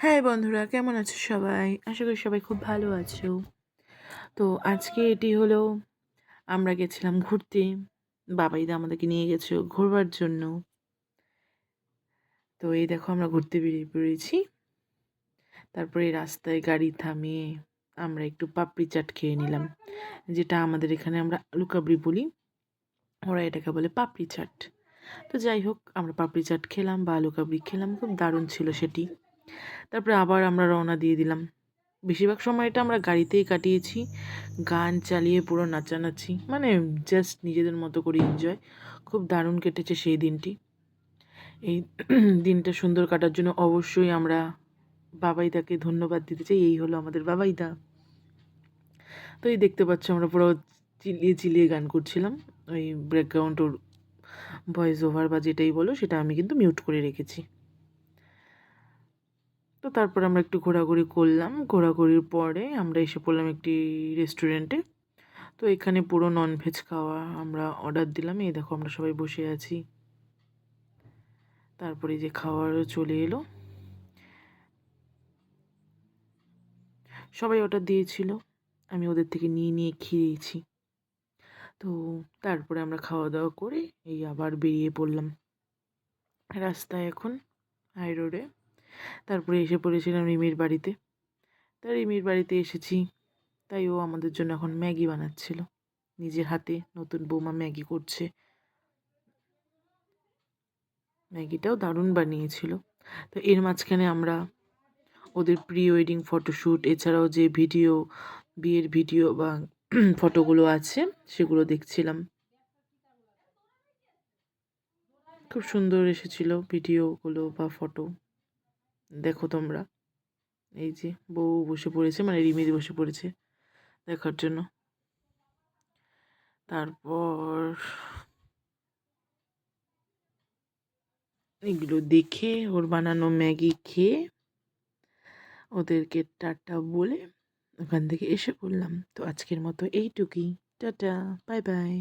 হ্যাঁ বন্ধুরা, কেমন আছো সবাই? আশা করি সবাই খুব ভালো আছো। তো আজকে এটি হলো, আমরা গেছিলাম ঘুরতে। বাবাইদা আমাদেরকে নিয়ে গেছে ঘোরবার জন্য। তো এই দেখো আমরা ঘুরতে বেরিয়ে পড়েছি। তারপরে রাস্তায় গাড়ি থামিয়ে আমরা একটু পাপড়ি চাট খেয়ে নিলাম, যেটা আমাদের এখানে আমরা লুকাবরি বলি, ওরা এটাকে বলে পাপড়ি চাট। তো যাই হোক, আমরা পাপড়ি চাট খেলাম বা লুকাবরি খেলাম, খুব দারুণ ছিল সেটি। তারপরে আবার আমরা রওনা দিয়ে দিলাম। বেশিরভাগ সময়টা আমরা গাড়িতেই কাটিয়েছি, গান চালিয়ে পুরো নাচানাচি, মানে জাস্ট নিজেদের মতো করে এনজয়। খুব দারুণ কেটেছে সেই দিনটি। এই দিনটা সুন্দর কাটার জন্য অবশ্যই আমরা বাবাইদাকে ধন্যবাদ দিতে চাই। এই হলো আমাদের বাবাইদা। তো এই দেখতে পাচ্ছ আমরা পুরো চিল্লিয়ে চিল্লিয়ে গান করছিলাম। ওই ব্যাকগ্রাউন্ড ওর ভয়েস ওভার বা যেটাই বলো, সেটা আমি কিন্তু মিউট করে রেখেছি। তো তারপর আমরা একটু ঘোরাঘুরি করলাম। ঘোরাঘুরির পরে আমরা এসে পড়লাম একটি রেস্টুরেন্টে। তো এখানে পুরো ননভেজ খাওয়া আমরা অর্ডার দিলাম। এই দেখো আমরা সবাই বসে আছি। তারপরে যে খাওয়ারও চলে এলো, সবাই অর্ডার দিয়েছিল, আমি ওদের থেকে নিয়ে নিয়ে খেয়েছি। তো তারপরে আমরা খাওয়া দাওয়া করে এই আবার বেরিয়ে পড়লাম রাস্তায় এখন, হাই রোডে। তারপরে এসে পড়েছিলাম রিমির বাড়িতে। তা রিমির বাড়িতে এসেছি, তাই ও আমাদের জন্য এখন ম্যাগি বানাচ্ছিল নিজের হাতে। নতুন বৌমা ম্যাগি করছে, ম্যাগিটাও দারুণ বানিয়েছিল। তো এর মাঝখানে আমরা ওদের প্রি ওয়েডিং ফটোশ্যুট, এছাড়াও যে ভিডিও, বিয়ের ভিডিও বা ফটোগুলো আছে সেগুলো দেখছিলাম। খুব সুন্দর এসেছিল ভিডিওগুলো বা ফটো, দেখো তোমরা। এই যে বউ বসে পড়েছে, মানে রিমিদি বসে পড়েছে দেখার জন্য। তারপর এগুলো দেখে, ওর বানানো ম্যাগি খেয়ে ওদেরকে টাটা বলে ওখান থেকে এসে পড়লাম। তো আজকের মতো এইটুকুই। Tata, bye bye.